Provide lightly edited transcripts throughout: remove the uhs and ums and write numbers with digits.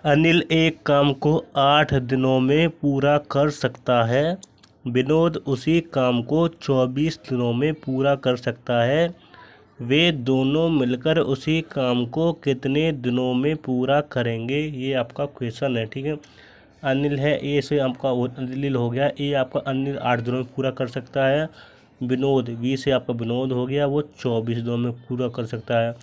अनिल एक काम को 8 दिनों में पूरा कर सकता है। विनोद उसी काम को 24 दिनों में पूरा कर सकता है। वे दोनों मिलकर उसी काम को कितने दिनों में पूरा करेंगे? ये आपका क्वेश्चन है, ठीक है। अनिल है, ए से आपका अनिल हो गया। ए आपका अनिल 8 दिनों में पूरा कर सकता है। विनोद, बी से आपका विनोद हो गया, वो 24 दिनों में पूरा कर सकता है।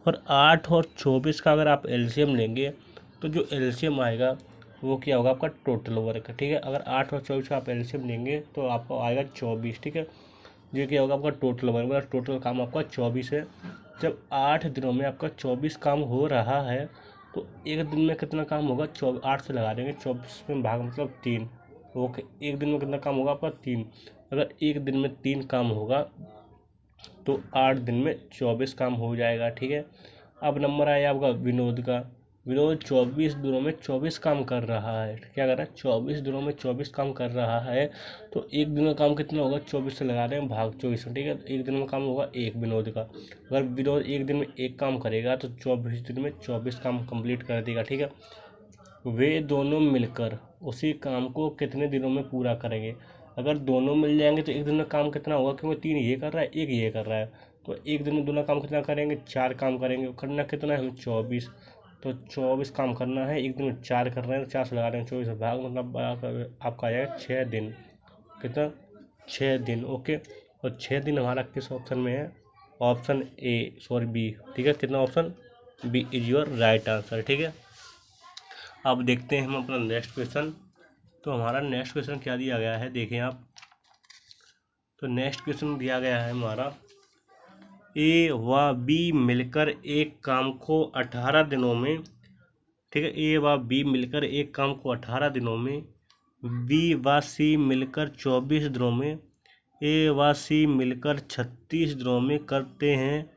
और 8 और 24 का अगर आप एलसीएम लेंगे तो जो एलसीएम आएगा वो क्या होगा? आपका टोटल वर्क, ठीक है। अगर 8 और 24 का आप एलसीएम लेंगे तो आपको आएगा 24, ठीक है। ये क्या होगा? आपका टोटल वर्क, मतलब टोटल काम आपका 24 है। जब 8 दिनों में आपका 24 काम हो रहा है तो एक दिन में कितना काम होगा? 8 से लगा देंगे, 24 में भाग मतलब 3। ओके, एक दिन में कितना काम होगा आपका? 3। अगर एक दिन में 3 काम होगा तो 8 दिन में 24 काम हो जाएगा, ठीक है। अब नंबर आया आपका विनोद का। विनोद 24 दिनों में 24 काम कर रहा है। क्या कर रहा है? 24 दिनों में 24 काम कर रहा है। तो एक दिन में काम कितना होगा? 24 से लगा रहे हैं भाग 24 में, ठीक है। तो एक दिन में काम होगा एक विनोद का। अगर विनोद एक दिन में एक काम करेगा तो 24 दिन में 24 काम कंप्लीट कर देगा, ठीक है। वे दोनों मिलकर उसी काम को कितने दिनों में पूरा करेंगे? अगर दोनों मिल जाएंगे तो एक दिन में काम कितना होगा? क्योंकि 3 ये कर रहा है, एक ये कर रहा है। तो एक दिन में दोनों काम कितना करेंगे? 4 काम करेंगे। करना कितना है हमें? 24। तो 24 काम करना है, एक दिन में 4 कर रहे हैं तो 4 से लगा रहे हैं 24 भाग, मतलब आपका आ जाएगा 6 दिन। कितना? 6 दिन, ओके। और 6 दिन हमारा किस ऑप्शन में है? ऑप्शन ए, सॉरी बी, ठीक है। कितना? Option B is your right answer, ठीक है। अब देखते हैं हम अपना नेक्स्ट क्वेश्चन। तो हमारा नेक्स्ट क्वेश्चन क्या दिया गया है, देखें आप। तो नेक्स्ट क्वेश्चन दिया गया है हमारा, ए व बी मिलकर एक काम को 18 दिनों में, ठीक है। ए व बी मिलकर एक काम को 18 दिनों में, बी व सी मिलकर 24 दिनों में, ए व सी मिलकर 36 दिनों में करते हैं।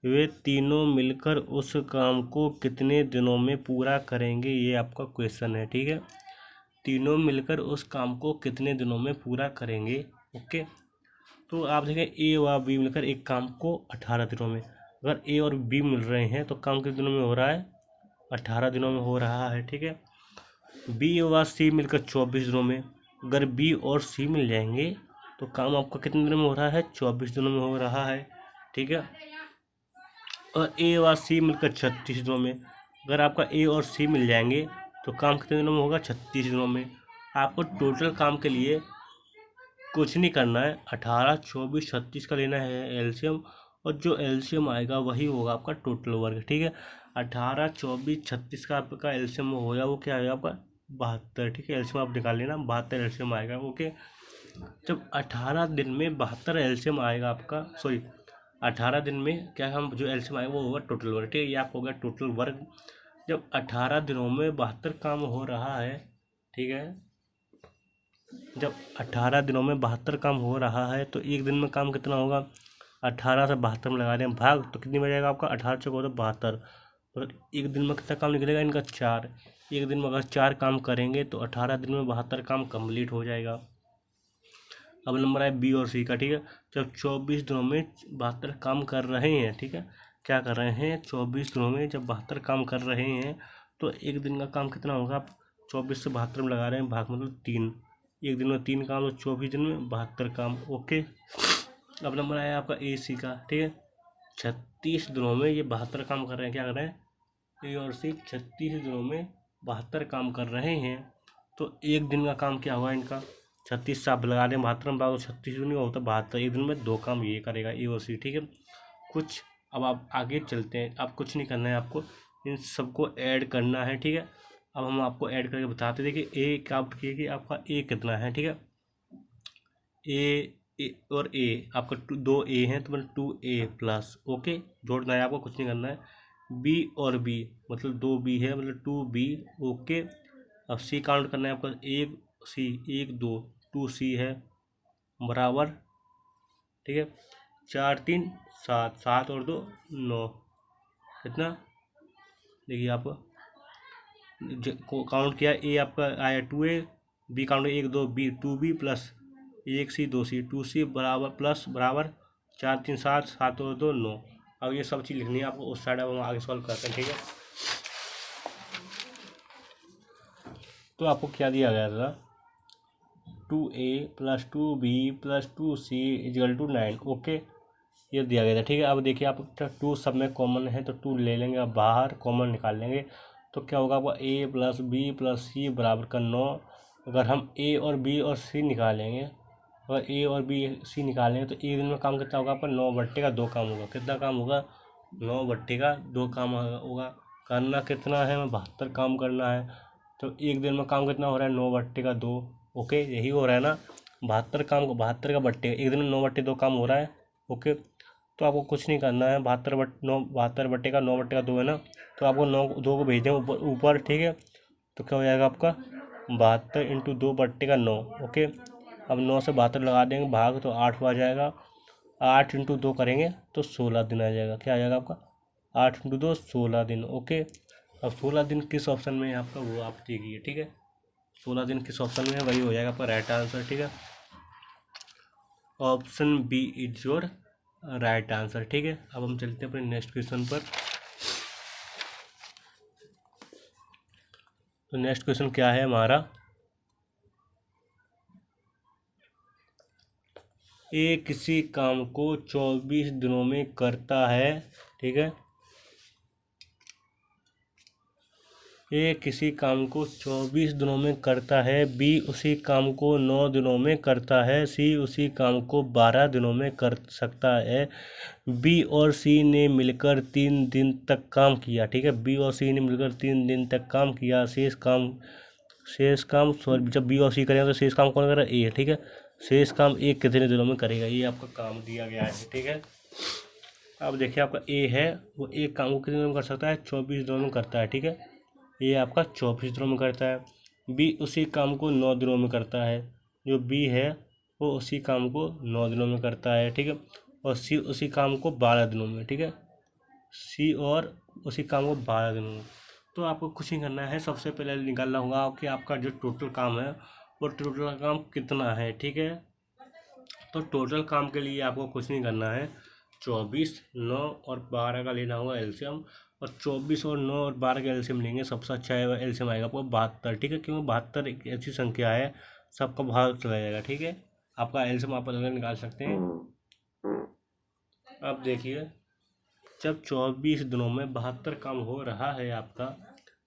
वे तीनों मिलकर उस काम को कितने दिनों में पूरा करेंगे? ये आपका क्वेश्चन है, ठीक है। तीनों मिलकर उस काम को कितने दिनों में पूरा करेंगे? ओके। तो आप देखें, ए व बी मिलकर एक काम को 18 दिनों में, अगर ए और बी मिल रहे हैं तो काम कितने दिनों में हो रहा है? 18 दिनों में हो रहा है, ठीक है। बी व सी मिलकर 24 दिनों में, अगर बी और सी मिल जाएंगे तो काम आपका कितने दिनों में हो रहा है? 24 दिनों में हो रहा है, ठीक है। और ए व सी मिलकर 36 दिनों में, अगर आपका ए और सी मिल जाएंगे तो काम कितने दिनों में होगा? 36 दिनों में। आपको टोटल काम के लिए कुछ नहीं करना है, 18, 24, 36 का लेना है एलसीएम, और जो एलसीएम आएगा वही होगा आपका टोटल वर्क, ठीक है। 18, 24, 36 का आपका एलसीएम होगा, वो क्या आएगा आपका? 72, ठीक है। एलसीएम आप निकाल लेना, 72 एलसीएम आएगा, ओके। जब 18 दिन में 72 एलसीएम आएगा आपका, सॉरी 18 दिन में क्या हम जो एलसीएम आएगा वो होगा टोटल वर्क, ठीक है। ये आपको होगा टोटल वर्क। जब 18 दिनों में 72 काम हो रहा है, ठीक है, जब 18 दिनों में 72 काम हो रहा है तो एक दिन में काम कितना होगा? 18 से 72 में लगा रहे हैं भाग, तो कितनी बचेगा आपका? 18 चौको तो 72। और एक दिन में कितना काम निकलेगा इनका? 4। एक दिन में अगर 4 काम करेंगे तो 18 दिन में 72 काम कंप्लीट हो जाएगा। अब नंबर है बी और सी का, ठीक है। जब 24 दिनों में 72 काम कर रहे हैं, ठीक है, क्या कर रहे हैं? 24 दिनों में जब 72 काम कर रहे हैं तो एक दिन का काम कितना होगा? 24 से 72 में लगा रहे हैं भाग, मतलब 3। एक दिन में 3 काम, तो 24 दिन में 72 काम, ओके। अब नंबर आया आपका ए सी का, ठीक है। 36 दिनों में ये 72 काम कर रहे हैं, क्या कर रहे हैं? ए और सी 36 दिनों में 72 काम कर रहे हैं। तो एक दिन का काम क्या हुआ इनका? 36 से आप लगा दें 72 में, 36 नहीं होता 72, एक दिन में 2 काम ये करेगा ए और सी, ठीक है। कुछ, अब आप आगे चलते हैं, आप कुछ नहीं करना है, आपको इन सबको ऐड करना है, ठीक है। अब हम आपको ऐड करके बताते, देखिए ए का आप देखिए कि आपका ए कितना है, ठीक है। ए और ए आपका 2 ए हैं तो मतलब 2A प्लस, ओके। जोड़ना है आपको, कुछ नहीं करना है। बी और बी मतलब 2B है, मतलब 2B, ओके। अब सी काउंट करना है आपको, 1C 1 2, 2C है बराबर, ठीक है। 4 3 7, 7 और 2 9, कितना? देखिए आप काउंट किया, ए आपका आया 2A, B count 1 2 B 2B plus 1C 2C, 2C बराबर प्लस बराबर 4 3 7, 7 और 2 9। अब ये सब चीज़ लिखनी है आपको उस साइड, अब हम आगे सॉल्व करते हैं, ठीक है। तो आपको क्या दिया गया था, 2a + 2b + 2c = 9। ओके, ये दिया गया था। ठीक है, अब देखिए आप 2 सब में कॉमन है तो 2 ले लेंगे, अब बाहर कॉमन निकाल लेंगे तो क्या होगा आपका a + b + c = 9। अगर हम a और b और c निकालेंगे, अगर a और b c निकालेंगे तो एक दिन में काम कितना होगा आपका, 9/2 काम होगा। कितना काम होगा, 9/2 काम होगा। करना कितना है, हमें 72 काम करना है। तो एक दिन में काम कितना हो रहा है, 9/2। ओके, यही हो रहा है ना, 72 काम, 72 का बट्टे, एक दिन में 9/2 काम हो रहा है। ओके, तो आपको कुछ नहीं करना है, 72/9 है ना, तो आपको 2 को भेज दें ऊपर। ठीक है, तो क्या हो जाएगा आपका 72 × 2/9। ओके, अब 9 से 72 लगा देंगे भाग तो 8 आ जाएगा। 8 × 2 करेंगे तो 16 दिन आ जाएगा। क्या आ जाएगा आपका, 8 × 2 16 दिन। ओके, अब 16 दिन किस ऑप्शन में है आपका, वो आप देखिए। ठीक है, 16 दिन किस ऑप्शन में है, वही हो जाएगा आपका राइट आंसर। ठीक है, option B is your right answer. ठीक है, अब हम चलते हैं अपने नेक्स्ट क्वेश्चन पर। तो नेक्स्ट क्वेश्चन क्या है हमारा, ए किसी काम को 24 दिनों में करता है। ठीक है, ए किसी काम को 24 दिनों में करता है, बी उसी काम को 9 दिनों में करता है, सी उसी काम को 12 दिनों में कर सकता है। बी और सी ने मिलकर 3 दिन तक काम किया। ठीक है, बी और सी ने मिलकर 3 दिन तक काम किया। शेष काम सॉरी, जब बी और सी करेंगे तो शेष काम कौन करेगा, ए। ठीक है, शेष काम ए कितने दिनों में करेगा, ये आपका काम दिया गया है। ठीक है, अब देखिए आपका ए है, वो एक काम को कितने दिनों में कर सकता है, 24 दिनों में करता है। ठीक है, ये आपका 24 दिनों में करता है। बी उसी काम को 9 दिनों में करता है, जो बी है वो उसी काम को 9 दिनों में करता है। ठीक है, और सी उसी काम को 12 दिनों में। ठीक है, सी और उसी काम को 12 दिनों में। तो आपको कुछ नहीं करना है, सबसे पहले निकालना होगा कि आपका जो टोटल काम है वो टोटल काम कितना है। ठीक है, तो टोटल काम के लिए आपको कुछ नहीं करना है, 24, 9 और 12 का लेना होगा एलसीएम। और 24 और 9 और 12 का एलसीएम लेंगे, सबसे अच्छा है एलसीएम आएगा आपको 72। ठीक है, क्योंकि 72 एक ऐसी संख्या है सबका भाग चला जाएगा। ठीक है, आपका एलसीएम आप अलग निकाल सकते हैं। अब देखिए, जब 24 दिनों में 72 काम हो रहा है आपका,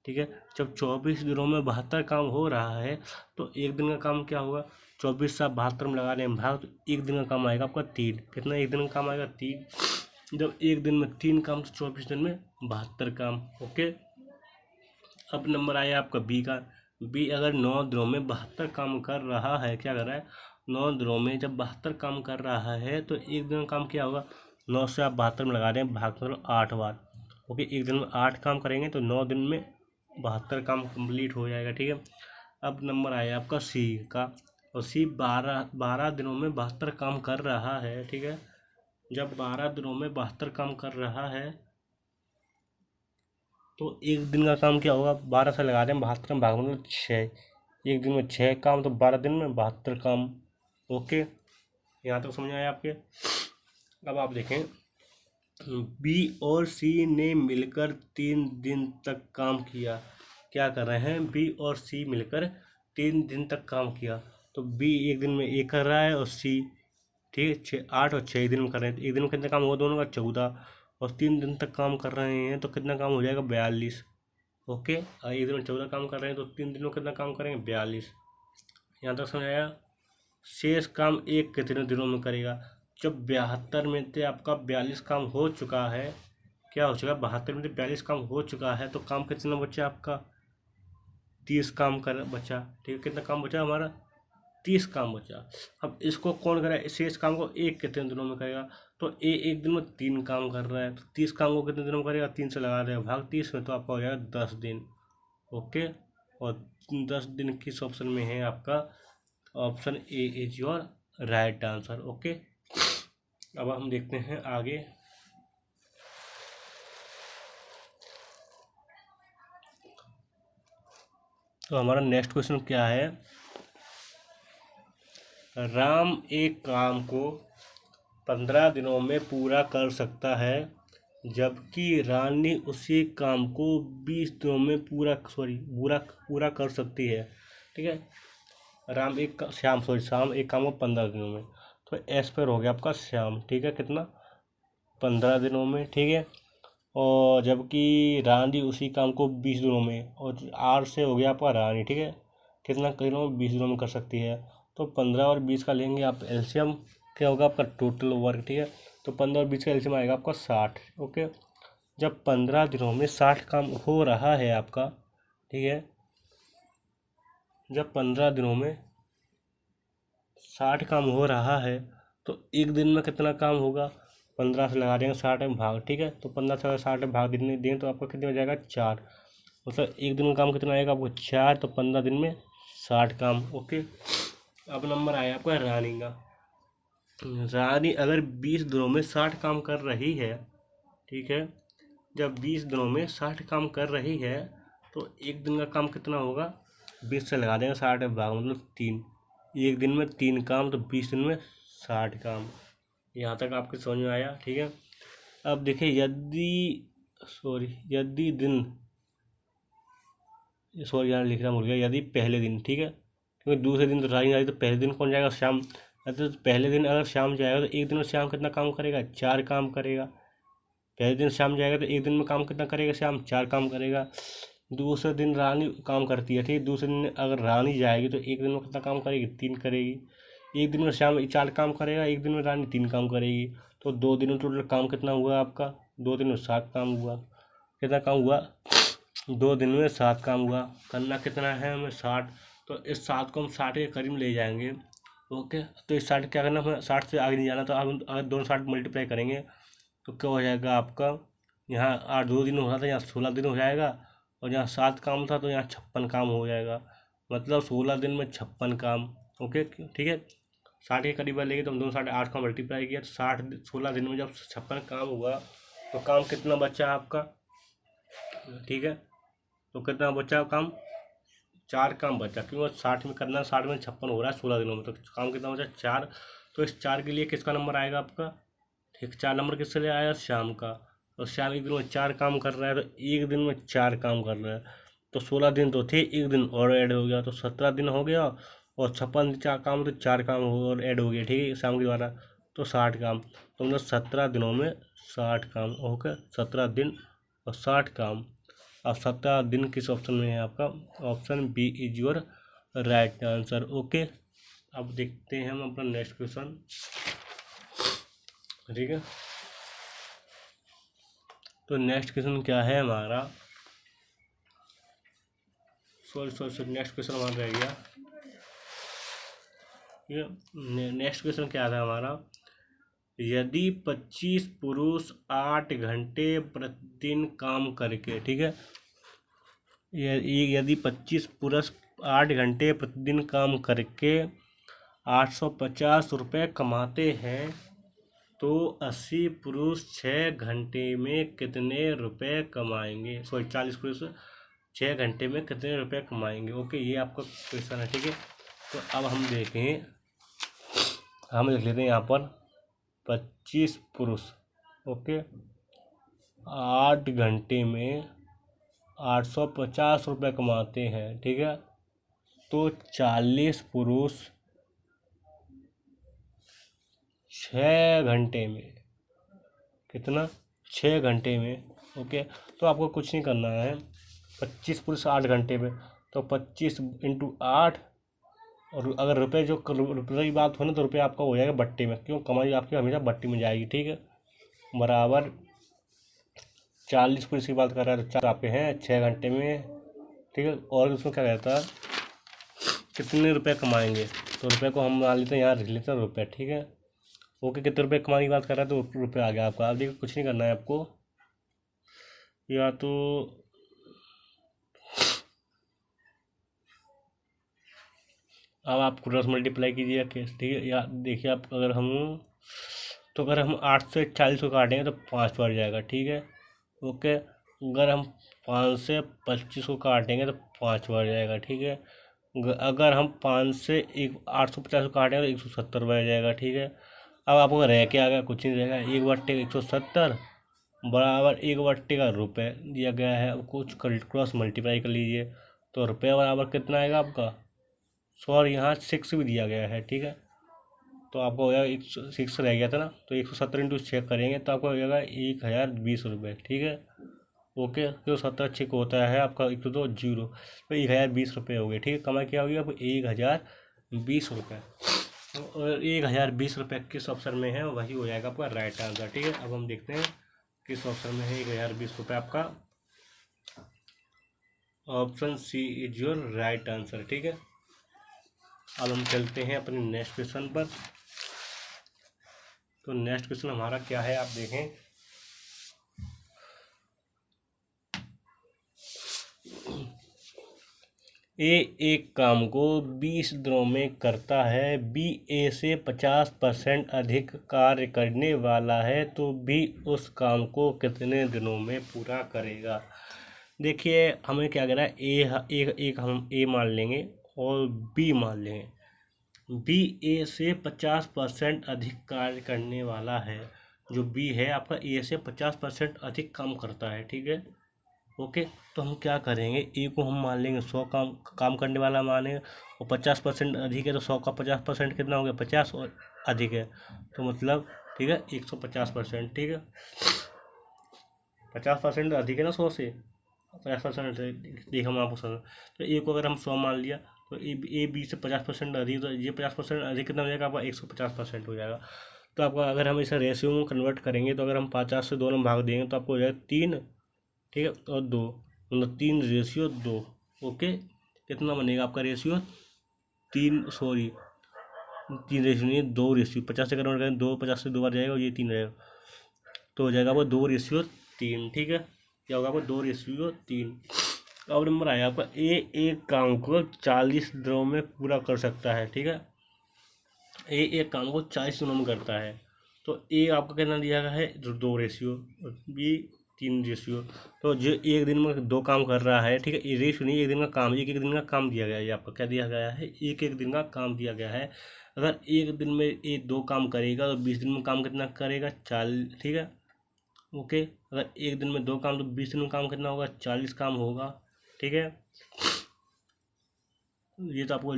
ठीक है, जब 24 दिनों में 72 काम हो रहा है तो एक दिन का काम क्या होगा, 24 से आप 72 में लगा रहे हैं भाग, तो एक दिन का काम आएगा आपका 3। कितना एक दिन का काम आएगा, 3। जब एक दिन में 3 काम तो 24 दिन में 72 काम। ओके, अब नंबर आया आपका बी का। बी अगर 9 दिनों में 72 काम कर रहा है, क्या कर रहा है, 9 दिनों में जब 72 काम कर रहा है तो एक दिन का काम क्या होगा, 9 से आप 72 में लगा रहे हैं भाग मतलब 8 बार। ओके, एक दिन में 8 काम करेंगे तो 9 दिन में 72 काम कंप्लीट हो जाएगा। ठीक है, अब नंबर आया आपका सी का, और सी 12 दिनों में 72 काम कर रहा है। ठीक है, जब 12 दिनों में 72 काम कर रहा है तो एक दिन का काम क्या होगा, 12 से लगा रहे हैं 72 में भाग मतलब 6। एक दिन में 6 काम तो 12 दिन में 72 काम। ओके, यहाँ तक समझ आया आपके। अब आप देखें, बी और सी ने मिलकर 3 दिन तक काम किया। क्या कर रहे हैं, बी और सी मिलकर 3 दिन तक काम किया। तो बी एक दिन में एक कर रहा है और सी, ठीक है, 8 और 6 दिन में कर रहे हैं, तो एक दिन में कितना काम होगा दोनों का, 14। और 3 दिन तक काम कर रहे हैं तो कितना काम हो जाएगा, 42। ओके, और एक दिन में 14 काम कर रहे हैं तो 3 दिन में कितना काम करेंगे, 42। यहाँ तक समझ आया। शेष काम एक कितने दिनों में करेगा, जब 72 में से आपका 42 काम हो चुका है, क्या हो चुका है, 72 में से 42 काम हो चुका है तो काम कितना बचा आपका, 30 काम कर बचा। ठीक है, कितना काम बचा हमारा, 30 काम बचा। अब इसको कौन करेगा, शेष काम को एक कितने दिनों में करेगा, तो ए एक दिन में 3 काम कर रहा है तो 30 काम को कितने दिनों में करेगा, 3 से लगा देगा भाग 30 में, तो आपका हो जाएगा 10 दिन। ओके, और 10 दिन किस ऑप्शन में है आपका, option A is your right answer. Okay, अब हम देखते हैं आगे। तो हमारा नेक्स्ट क्वेश्चन क्या है, राम एक काम को 15 दिनों में पूरा कर सकता है, जबकि रानी उसी काम को 20 दिनों में पूरा कर सकती है। ठीक है। शाम एक काम को 15 दिनों में, तो एस पर हो गया आपका श्याम, ठीक है, कितना 15 दिनों में, ठीक है। और जबकि रानी उसी काम को 20 दिनों में, और आर से हो गया आपका रानी, ठीक है, कितना दिनों में 20 दिनों में कर सकती है। तो 15 और 20 का लेंगे आप एलसीएम, क्या होगा आपका टोटल वर्क, ठीक है। तो 15 और 20 का एलसीएम आएगा आपका 60, ओके। जब 15 दिनों में 60 काम हो रहा है आपका, ठीक है, जब 15 दिनों में 60 काम हो रहा है, तो एक दिन में कितना काम होगा, 15 से लगा देंगे 60 में भाग, ठीक है। तो 15 से अगर 60 में भाग दें तो आपका कितने हो जाएगा 4, मतलब एक दिन में काम कितना आएगा आपको 4, तो 15 दिन में 60 काम, ओके। अब नंबर आया आपका रानी का। रानी अगर 20 दिनों में 60 काम कर रही है, ठीक है, जब 20 दिनों में 60 काम कर रही है, तो एक दिन का काम कितना होगा, 20 से लगा देंगे 60 में भाग, मतलब 3, एक दिन में 3 काम, तो 20 दिन में 60 काम। यहाँ तक आपके समझ में आया, ठीक है। अब देखिए यदि दिन, सॉरी यार लिखना भूल गया, यदि पहले दिन, ठीक है, क्योंकि दूसरे दिन तो रानी आई, तो पहले दिन कौन जाएगा, शाम। तो पहले दिन अगर शाम जाएगा तो एक दिन में शाम कितना काम करेगा, 4 काम करेगा। पहले दिन शाम जाएगा तो एक दिन में काम कितना करेगा, शाम 4 काम करेगा। दूसरे दिन रानी काम करती है, ठीक है, दूसरे दिन अगर रानी जाएगी तो एक दिन में कितना काम करेगी, 3 करेगी। एक दिन में शाम 4 काम करेगा, एक दिन में रानी 3 काम करेगी। तो 2 दिन में टोटल काम कितना हुआ आपका, 2 दिन में 7 काम हुआ। कितना काम हुआ, 2 दिन में 7 काम हुआ। करना कितना है हमें 60, तो इस 7 को हम 60 के करीब ले जाएंगे, ओके। तो इस 60 क्या करना, हमें 60 से आगे नहीं जाना, तो अब अगर दोनों 60 मल्टीप्लाई करेंगे तो क्या हो जाएगा आपका, यहाँ 2 दिन हो रहा था, यहाँ 16 दिन हो जाएगा, और यहाँ 7 काम था तो यहाँ 56 काम हो जाएगा, मतलब 16 दिन में 56 काम, ओके, ठीक है। 60 के करीब लेंगे तो हम दोनों 8 का मल्टीप्लाई किया, तो 16 दिन में जब 56 काम हुआ, तो काम कितना बचा आपका, ठीक है। तो कितना बचा काम, 4 काम बचा, क्योंकि 60 में करना, 60 में 56 हो रहा है 16 दिनों में, तो काम कितना बचा 4। तो इस 4 के लिए किसका नंबर आएगा आपका, ठीक, 4 नंबर किससे ले आया, शाम का। और शाम एक दिन में 4 काम कर रहा है, तो एक दिन में 4 काम कर रहा है, तो 16 दिन तो थे, एक दिन और ऐड हो गया, तो 17 दिन हो गया। और 56 4 काम, तो 4 काम और ऐड हो गया, ठीक है, शाम के द्वारा, तो 60 काम। तो मतलब 17 दिनों में 60 काम, ओके, 17 दिन और 60 काम। अब 17 दिन किस ऑप्शन में है आपका, option B is your right answer, okay. अब देखते हैं हम अपना नेक्स्ट क्वेश्चन, ठीक है। तो नेक्स्ट क्वेश्चन क्या है हमारा, सॉरी नेक्स्ट क्वेश्चन हमारा रह गया, ठीक है। नेक्स्ट क्वेश्चन क्या था हमारा, यदि 25 पुरुष 8 घंटे प्रतिदिन काम करके, ठीक है, यदि 25 पुरुष 8 घंटे प्रतिदिन काम करके 850 रुपये कमाते हैं, तो 80 पुरुष 6 घंटे में कितने रुपए कमाएंगे, सॉरी 40 पुरुष 6 घंटे में कितने रुपए कमाएंगे, ओके, ये आपका क्वेश्चन है, ठीक है। तो अब हम देखें, हम लिख लेते हैं यहाँ पर 25 पुरुष, ओके, 8 घंटे में 850 रुपये कमाते हैं, ठीक है। तो 40 पुरुष 6 घंटे में, कितना, 6 घंटे में, ओके। तो आपको कुछ नहीं करना है, 25 पुरुष 8 घंटे में, तो 25 इंटू 8, और अगर रुपये रुपये की बात हो ना, तो रुपये आपका हो जाएगा बट्टे में, क्यों, कमाई आपकी हमेशा बट्टी में जाएगी, ठीक है, बराबर 40 पुरुष की बात कर रहा है, तो 4 आपके हैं 6 घंटे में, ठीक है। और उसमें क्या कहता है, कितने रुपए कमाएंगे, तो रुपये को हम मान लेते हैं, यहाँ लिख लेते हैं रुपये, ठीक है, ओके। कितने रुपये कमाने की बात कर रहा है, तो रुपये आ गया आपका। अब देखिए कुछ नहीं करना है आपको, या तो अब आप क्रॉस मल्टीप्लाई कीजिए केस, ठीक है, या देखिए आप अगर हम 8 से 40 को काटेंगे तो 5 बढ़ जाएगा, ठीक है, ओके। अगर हम 5 से 25 को काटेंगे तो 5 बढ़ जाएगा, ठीक है। अगर हम 5 से 850 को काटेंगे तो 170 बढ़ जाएगा, ठीक है। अब आपको रह के आ गया, कुछ नहीं रहेगा, 1/170 बराबर 1/का रुपये दिया गया है। अब कुछ क्रॉस मल्टीप्लाई कर लीजिए, तो रुपये बराबर कितना आएगा आपका और यहाँ 6 भी दिया गया है, ठीक है। तो आपको हो जाएगा 106 रह गया था ना, तो 170 इंटू 6 करेंगे तो आपको हो जाएगा 1020 रुपये, ठीक है। ओके, जो 70 होता है आपका 1 तो 0, तो 1020 रुपये हो गए, ठीक है। कमाई क्या होगी आपको 1020 रुपये। और 1020 रुपये किस ऑप्शन में है वही हो जाएगा आपका राइट आंसर, ठीक है। अब हम देखते हैं किस ऑप्शन में है 1020 रुपये आपका। Option C is your right answer, ठीक है। अब हम चलते हैं अपने नेक्स्ट क्वेश्चन पर। तो नेक्स्ट क्वेश्चन हमारा क्या है आप देखें। ए एक काम को 20 दिनों में करता है, बी ए से 50% अधिक कार्य करने वाला है, तो बी उस काम को कितने दिनों में पूरा करेगा। देखिए हमें क्या करना है, एक हम ए मान लेंगे और बी मान लेंगे। बी ए से 50% अधिक कार्य करने वाला है, जो बी है आपका ए से 50% अधिक काम करता है, ठीक है। ओके, तो हम क्या करेंगे, ए को हम मान लेंगे 100 काम काम करने वाला मानेंगे, और 50% अधिक है तो 100 का 50% कितना हो गया 50, और अधिक है तो मतलब ठीक है 150%, ठीक है। 50% अधिक है ना 100 से, 50% देख हम आपको समझ। तो ए को अगर हम 100 मान लिया तो ए बी से 50% अधिक, तो ये 50% अधिक कितना हो जाएगा आपका 150% हो जाएगा। तो आपका अगर हम इसे रेशियो में कन्वर्ट करेंगे तो अगर हम 50 से 2 में भाग देंगे तो आपको हो जाएगा 3, ठीक है, और 2, मतलब 3/2। ओके, कितना बनेगा आपका रेशियो 3, सॉरी 3 रेशियो नहीं 2 रेशियो, 50 से कन्वर्ट करें 2, 50 से 2 बार जाएगा और ये 3 रहेगा, तो हो जाएगा आपको 2/3, ठीक है। क्या होगा आपको 2/3। अब नंबर आया आपका ए एक काम को 40 दिनों में पूरा कर सकता है, ठीक है। ए एक काम को 40 दिनों में करता है, तो ए आपका कितना दिया गया है 2 रेशियो, बी 3 रेशियो। तो जो एक दिन में 2 काम कर रहा है, ठीक है, ये रेशियो नहीं, एक दिन का काम, एक एक दिन का काम दिया गया है। ये आपका क्या दिया गया है, एक एक दिन का काम दिया गया है। अगर एक दिन में ये 2 काम करेगा तो 20 दिन में काम कितना करेगा 40, ठीक है। ओके, अगर एक दिन में 2 काम तो 20 दिन में काम कितना होगा 40 काम होगा, ठीक है। ये तो आपको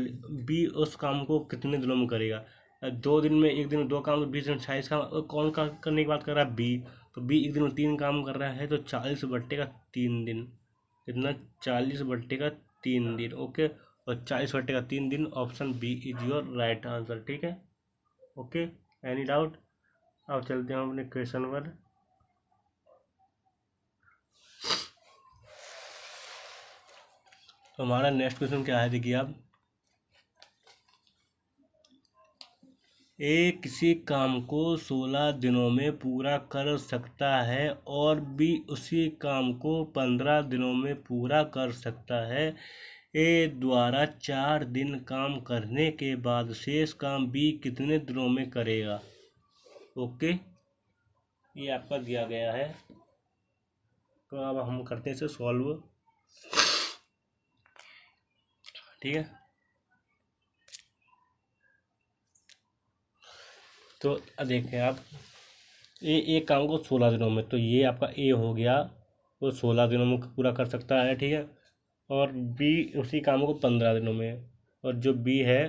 बी उस काम को कितने दिनों में करेगा, 2 दिन में, एक दिन में 2 काम तो 20 दिन 40 काम, और कौन का करने की बात कर रहा है बी। तो बी एक दिन में 3 काम कर रहा है तो 40/3 दिन, कितना 40/3 दिन, ओके। और 40/3 दिन, option B is your right answer, ठीक है। Okay, any doubt. अब चलते हैं अपने क्वेश्चन पर। तो हमारा नेक्स्ट क्वेश्चन क्या है देखिए आप। ए किसी काम को 16 दिनों में पूरा कर सकता है और बी उसी काम को 15 दिनों में पूरा कर सकता है। ए द्वारा 4 दिन काम करने के बाद शेष काम बी कितने दिनों में करेगा। ओके, ये आपका दिया गया है। तो अब हम करते हैं इसे सॉल्व, ठीक है। तो देखें आप, ए एक काम को 16 दिनों में, तो ये आपका ए हो गया, वो 16 दिनों में पूरा कर सकता है, ठीक है। और बी उसी काम को 15 दिनों में, और जो बी है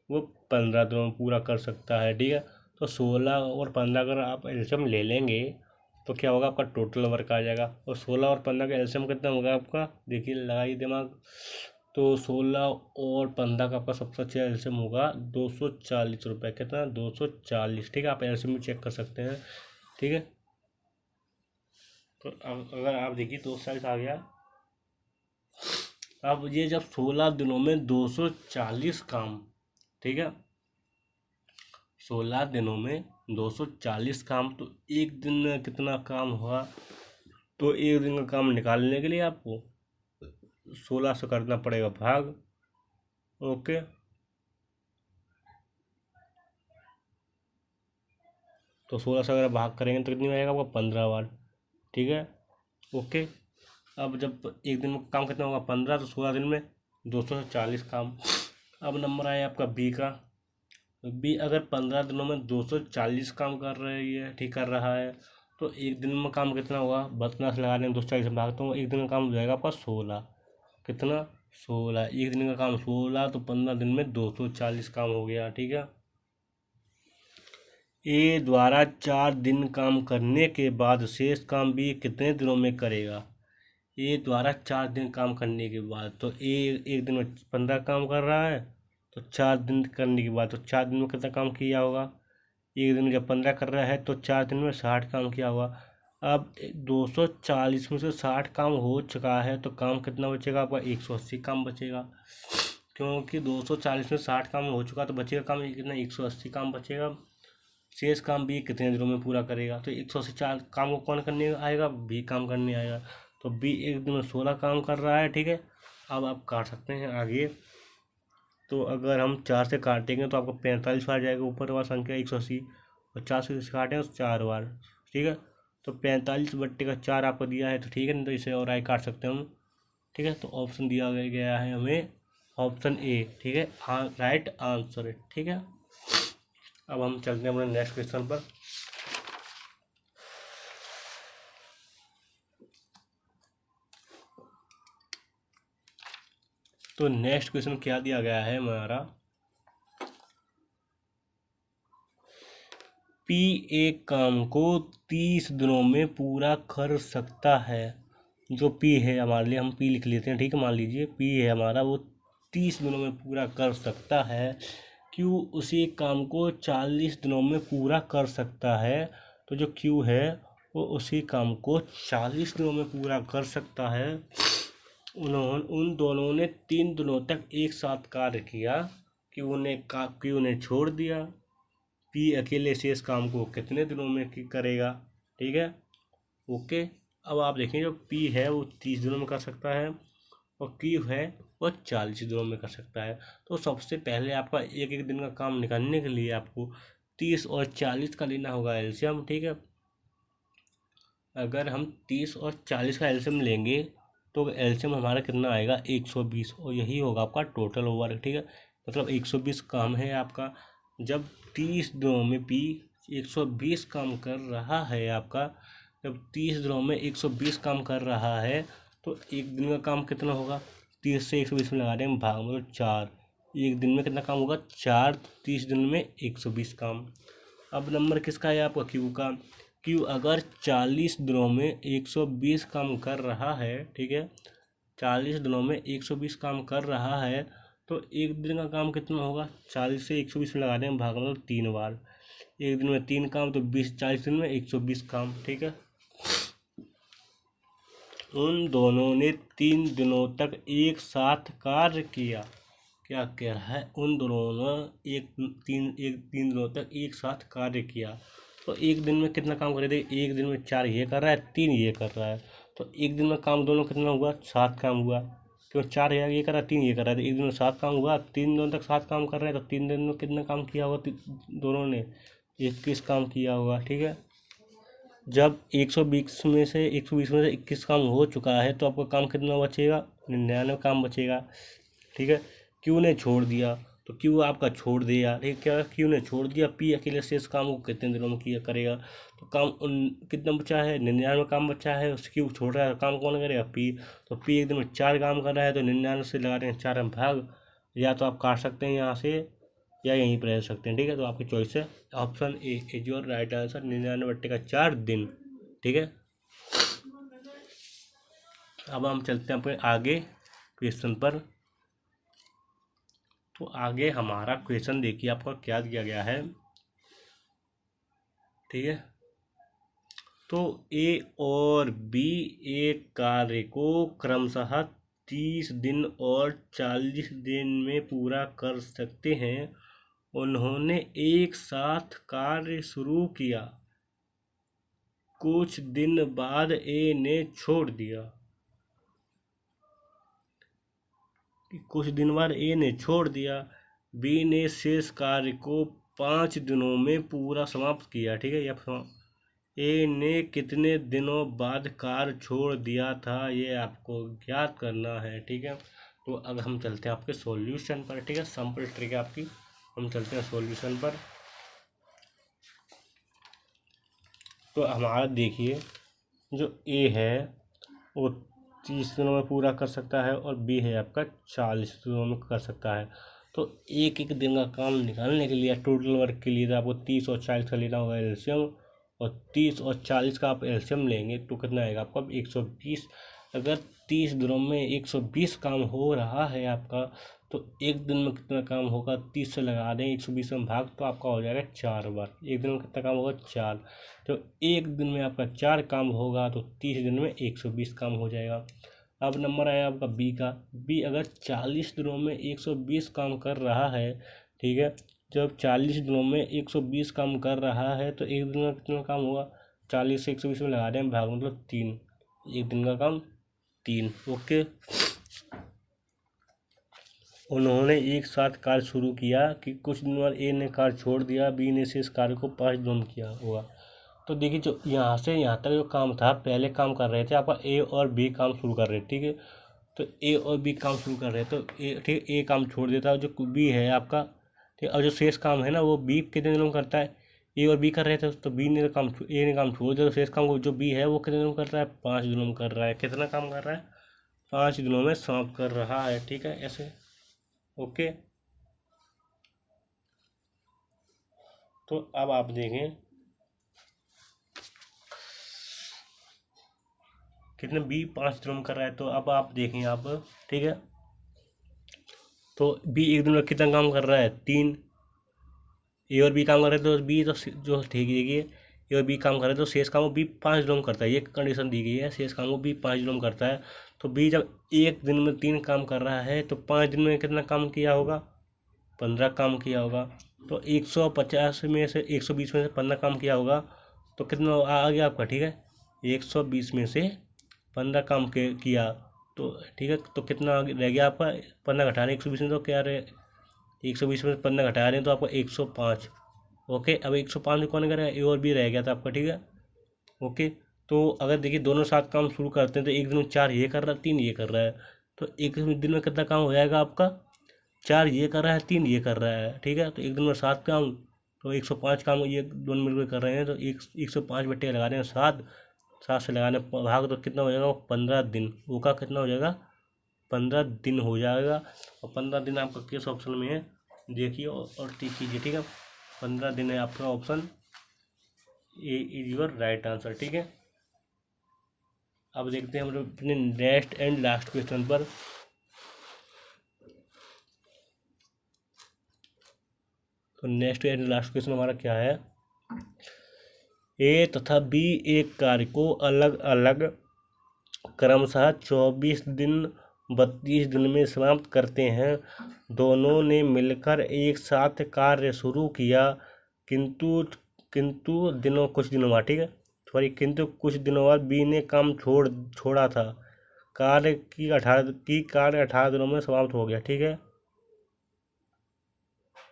वो 15 दिनों में पूरा कर सकता है, ठीक है। तो 16 और 15 अगर आप एल्शियम ले लेंगे तो क्या होगा आपका टोटल वर्क आ जाएगा। और 16 और 15 का एल्शियम कितना होगा आपका, देखिए लगाइए दिमाग। तो 16 और 15 का आपका सबसे अच्छा एल्शियम होगा 240 रुपये, कितना 240, ठीक है। आप एल्शियम भी चेक कर सकते हैं, ठीक है। तो अब अगर आप देखिए 240 आ गया। अब ये जब 16 दिनों में 240 काम, ठीक है, 16 दिनों में 240 काम, तो एक दिन में कितना काम हुआ। तो एक दिन का काम निकालने के लिए आपको 16 से करना पड़ेगा भाग। ओके, तो 16 से अगर भाग करेंगे तो कितनी आएगा आपका 15 बार, ठीक है। ओके, अब जब एक दिन में काम कितना होगा 15, तो 16 दिन में 240 काम। अब नंबर आया आपका बी का। बी अगर 15 दिनों में 240 काम कर रही है, ठीक कर रहा है, तो एक दिन में काम कितना होगा, 15 से लगा देंगे 240 से भागता हूँ, एक दिन का काम हो जाएगा आपका 16, कितना 16, एक दिन का काम 16 तो 15 दिन में 240 काम हो गया। ठीक है। ए द्वारा 4 दिन काम करने के बाद शेष काम बी कितने दिनों में करेगा। ए द्वारा 4 दिन काम करने के बाद तो ए एक दिन में 15 काम कर रहा है, तो 4 दिन करने के बाद तो 4 दिन में कितना काम किया होगा। एक दिन में जब 15 कर रहा है तो 4 दिन में 60 काम किया होगा। अब 240 में से 60 काम हो चुका है तो काम कितना बचेगा आपका, 180 काम बचेगा। क्योंकि 240 में 60 काम हो चुका तो बचेगा काम कितना, 180 काम बचेगा। शेष काम बी कितने दिनों में पूरा करेगा, तो 180 4 काम को कौन करने आएगा, बी काम करने आएगा। तो बी एक दिन में 16 काम कर रहा है। ठीक है। अब आप काट सकते हैं आगे। तो अगर हम 4 से काटेंगे तो आपको 45 आ जाएगा ऊपर वाला संख्या 180, और 4 से काटें तो 4 बार। ठीक है। तो 45/4 आपको दिया है, तो ठीक है, नहीं तो इसे और आगे काट सकते हैं हम। ठीक है। तो ऑप्शन दिया गया है हमें ऑप्शन ए। ठीक है, हाँ, राइट आंसर है। ठीक है। अब हम चलते हैं अपने नेक्स्ट क्वेश्चन पर। तो नेक्स्ट क्वेश्चन क्या दिया गया है हमारा, पी एक काम को 30 दिनों में पूरा कर सकता है। जो पी है हमारे लिए, हम पी लिख लेते हैं। ठीक है, मान लीजिए पी है हमारा, वो 30 दिनों में पूरा कर सकता है। क्यू उसी काम को 40 दिनों में पूरा कर सकता है। तो जो क्यू है वो उसी काम को 40 दिनों में पूरा कर सकता है। उन दोनों ने 3 दिनों तक एक साथ कार्य किया। क्यू ने छोड़ दिया। पी अकेले शेष काम को कितने दिनों में करेगा। ठीक है। ओके। अब आप देखें, जो पी है वो 30 दिनों में कर सकता है, और क्यू है वो 40 दिनों में कर सकता है। तो सबसे पहले आपका एक एक दिन का काम निकालने के लिए आपको 30 और 40 का लेना होगा एलसीएम। ठीक है। अगर हम 30 और 40 का एलसीएम लेंगे तो एलसीएम हमारा कितना आएगा, 120, और यही होगा आपका टोटल ओवर। ठीक है। मतलब 120 काम है आपका। जब 30 दिनों में पी 120 काम कर रहा है आपका, जब 30 दिनों में 120 काम कर रहा है तो एक दिन का काम कितना होगा, 30 से 120 में लगा रहे हैं भाग, मतलब 4। एक दिन में कितना काम होगा, 4, 30 दिन में 120 काम। अब नंबर किसका है आपका, क्यू का। क्यू अगर 40 दिनों में 120 काम कर रहा है, ठीक है, 40 दिनों में 120 काम कर रहा है, तो एक दिन का काम कितना होगा, 40 से 120 में लगा दें भाग, मतलब 3 बार। एक दिन में 3 काम, तो 40 दिन में 120 काम। ठीक है। उन दोनों ने 3 दिनों तक एक साथ कार्य किया। क्या कह रहा है, उन दोनों ने एक तीन दिनों तक एक साथ कार्य किया। तो एक दिन में कितना काम करे थे, एक दिन में 4 ये कर रहा है, 3 ये कर रहा है, तो एक दिन में काम दोनों कितना हुआ, 7 काम हुआ। क्यों, 4 ये कर रहा है, 3 ये कर रहा है, तो एक दिन में 7 काम हुआ। 3 दिनों तक 7 काम कर रहे हैं, तो 3 दिन में कितना काम किया होगा, दोनों ने 21 काम किया होगा। ठीक है। जब 120 में से 21 काम हो चुका है तो आपका काम कितना बचेगा, 99 काम बचेगा। ठीक है। क्यू ने छोड़ दिया, तो क्यू आपका छोड़ दिया। ठीक है, क्या क्यू ने छोड़ दिया, पी अकेले से इस काम को कितने दिनों में किया करेगा। तो काम कितना बचा है, 99 काम बचा है। उस क्यू छोड़ रहा है, काम कौन करेगा, पी। तो पी एक दिन में 4 काम कर रहा है, तो 99 से लगा रहे हैं 4 में भाग। या तो आप काट सकते हैं यहाँ से, या यहीं पर रह सकते हैं। ठीक है। तो आपकी चॉइस है, option A is your right answer, 99/4 दिन। ठीक है। अब हम चलते हैं अपने आगे क्वेश्चन पर। तो आगे हमारा क्वेश्चन देखिए आपका क्या दिया गया है। ठीक है। तो ए और बी एक कार्य को क्रमशः 30 दिन और 40 दिन में पूरा कर सकते हैं। उन्होंने एक साथ कार्य शुरू किया। कुछ दिन बाद ए ने छोड़ दिया। कुछ दिन बाद ए ने छोड़ दिया। बी ने शेष कार्य को 5 दिनों में पूरा समाप्त किया। ठीक है। या ए ने कितने दिनों बाद कार्य छोड़ दिया था, ये आपको ज्ञात करना है। ठीक है। तो अब हम चलते हैं आपके सॉल्यूशन पर। ठीक है, सिंपल ट्रिक है आपकी। हम चलते हैं सॉल्यूशन पर। तो हमारा देखिए, जो ए है वो 30 दिनों में पूरा कर सकता है और बी है आपका 40 दिनों में कर सकता है। तो एक एक दिन का काम निकालने के लिए टोटल वर्क के लिए तो आपको 30 और 40 का लेना होगा एलसीएम, और 30 और 40 का आप एलसीएम लेंगे तो कितना आएगा आपका 120। अगर 30 दिनों में 120 काम हो रहा है आपका, तो एक दिन में कितना काम होगा, 30 से लगा दें 120 में भाग, तो आपका हो जाएगा 4 बार। एक दिन में कितना काम होगा 4, तो एक दिन में आपका 4 काम होगा तो 30 दिन में 120 काम हो जाएगा। अब नंबर आया आपका बी का। बी अगर 40 दिनों में 120 काम कर रहा है, ठीक है, जब 40 दिनों में 120 काम कर रहा है तो एक दिन में कितना काम होगा, 40 से 120 में लगा दें भाग, मतलब 3, एक दिन का काम 3। ओके, उन्होंने एक साथ कार्य शुरू किया कि कुछ दिन बाद ए ने कार्य छोड़ दिया, बी ने शेष कार्य को 5 दिनों में किया होगा। तो देखिए जो यहाँ से यहाँ तक जो काम था, पहले काम कर रहे थे आपका ए और बी काम शुरू कर रहे थे, ठीक है, तो ए और बी काम शुरू कर रहे हैं, तो ए ठीक ए काम छोड़ देता है, जो बी है आपका, ठीक, और जो शेष काम है ना वो बी कितने दिनों में करता है, ए और बी कर रहे थे तो बी ने काम ए ने काम छोड़ दिया, तो शेष काम को जो बी है वो कितने दिनों में कर रहा है, 5 दिनों में कर रहा है। कितना काम कर रहा है, 5 दिनों में समाप्त कर रहा है, ठीक है, ऐसे। ओके, तो अब आप देखें कितने बी 5 दिनों में कर रहा है, तो अब आप देखें आप, ठीक है, तो बी एक दिन में कितना काम कर रहा है, 3। ए और बी काम कर रहे हैं तो बी तो जो ठीक है, ए और बी काम कर रहे हैं तो शेष काम को बी 5 दिनों में करता है, ये कंडीशन दी गई है, शेष काम को बी 5 दिनों में करता है। तो बी जब एक दिन में 3 काम कर रहा है तो 5 दिन में कितना काम किया होगा, 15 काम किया होगा। तो 150 में से 120 में से 15 काम किया होगा, तो कितना आ गया आपका, ठीक है, 120 में से 15 काम के किया, तो ठीक है, तो कितना रह गया आपका, 15 घटाने 120 में तो क्या रहे, 120 में 15 घटा रहे हैं तो आपको 105। ओके, अब 105 में कौन करेगा, ए और बी रह गया था आपका, ठीक है। ओके, तो अगर देखिए दोनों साथ काम शुरू करते हैं तो एक दिन में 4 ये कर रहा है, 3 ये कर रहा है, तो एक दिन में कितना काम हो जाएगा आपका, 4 ये कर रहा है, 3 ये कर रहा है, ठीक है, तो एक दिन में 7 काम, तो 105 काम ये दोनों मिलकर कर रहे हैं, तो 105 बट्टे लगा रहे हैं 7, 7 से लगाने भाग तो कितना हो जाएगा, 15 दिन, वो का कितना हो जाएगा, 15 दिन हो जाएगा। और 15 दिन आपका किस ऑप्शन में है, देखिए और टिक कीजिए, ठीक है, 15 दिन है आपका option A is your right answer, ठीक है। अब देखते हैं हम लोग अपने नेक्स्ट एंड लास्ट क्वेश्चन पर। तो नेक्स्ट एंड लास्ट क्वेश्चन हमारा क्या है, ए तथा बी एक कार्य को अलग अलग क्रमशः 24 दिन 32 दिन में समाप्त करते हैं। दोनों ने मिलकर एक साथ कार्य शुरू किया, किंतु किंतु दिनों कुछ दिनों बाद, ठीक है, सॉरी, किंतु कुछ दिनों बाद बी ने काम छोड़ा था। कार्य 18 दिनों में समाप्त हो गया, ठीक है।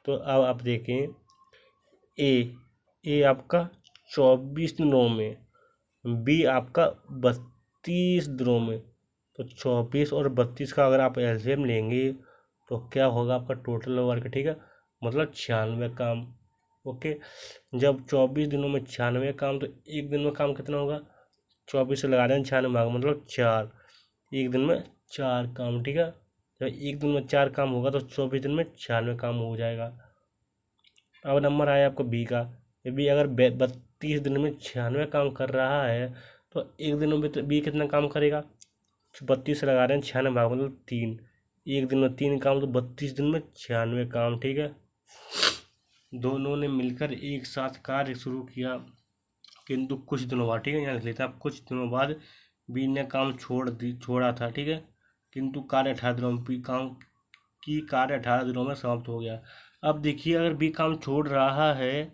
तो अब आप देखें, ए आपका 24 दिनों में, बी आपका 32 दिनों में, तो 24 और 32 का अगर आप एलसीएम लेंगे तो क्या होगा आपका टोटल वर्क, ठीक है, मतलब 96 काम। ओके, जब 24 दिनों में 96 काम, तो एक दिन में काम कितना होगा, 24 से लगा दें 96 भाग, मतलब 4, एक दिन में 4 काम, ठीक है, जब एक दिन में 4 काम होगा तो 24 दिन में 96 काम हो जाएगा। अब नंबर आया आपको बी का। बी अगर 32 दिन में 96 काम कर रहा है तो एक दिन में बी कितना काम करेगा, 32 से लगा रहे हैं 96 भाग, मतलब 3, एक दिन में 3 काम, तो 32 दिन में 96 काम, ठीक है। दोनों ने मिलकर एक साथ कार्य शुरू किया, किंतु कुछ दिनों बाद, ठीक है, यहाँ लिख लेते हैं आप, कुछ दिनों बाद बी ने काम छोड़ा था, ठीक है, किंतु कार्य 18 दिनों में काम की कार्य 18 दिनों में समाप्त हो गया। अब देखिए अगर बी काम छोड़ रहा है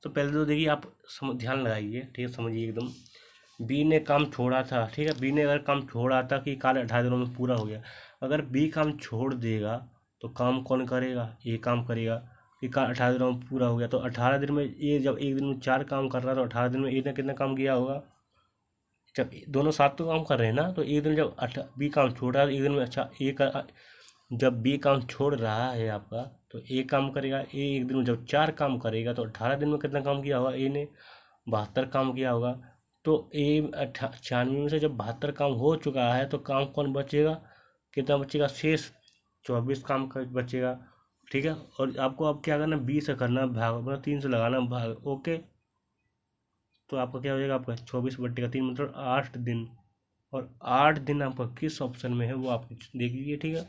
तो पहले तो देखिए आप ध्यान लगाइए, ठीक है, समझिए एकदम। बी ने काम छोड़ा था, ठीक है, बी ने अगर काम छोड़ा था कि कार्य 18 दिनों में पूरा हो गया, अगर बी काम छोड़ देगा तो काम कौन करेगा, ए काम करेगा, कि कार्य 18 दिनों में पूरा हो गया, तो 18 दिन में ए जब एक दिन में 4 काम कर रहा है तो 18 दिन में ए ने कितना काम किया होगा, जब दोनों साथ तो काम कर रहे हैं ना, तो एक दिन जब बी काम छोड़ रहा है एक दिन में, अच्छा जब बी काम छोड़ रहा है आपका तो ए काम करेगा, ए एक दिन में जब 4 काम करेगा तो 18 दिन में कितना काम किया होगा, ए ने 72 काम किया होगा। तो 96 में से जब 72 काम हो चुका है तो काम कौन बचेगा, कितना बचेगा शेष, 24 काम का बचेगा। ठीक है, और आपको अब क्या करना, 20 से करना भाग, मतलब 3 से लगाना भाग। ओके, तो आपका क्या हो जाएगा, आपका 24/3 मतलब 8 दिन। और 8 दिन आपका किस ऑप्शन में है वो आप देख लीजिए। ठीक है,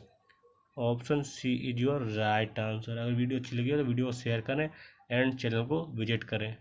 option C is your right answer. अगर वीडियो अच्छी लगी हो तो वीडियो को शेयर करें एंड चैनल को विजिट करें।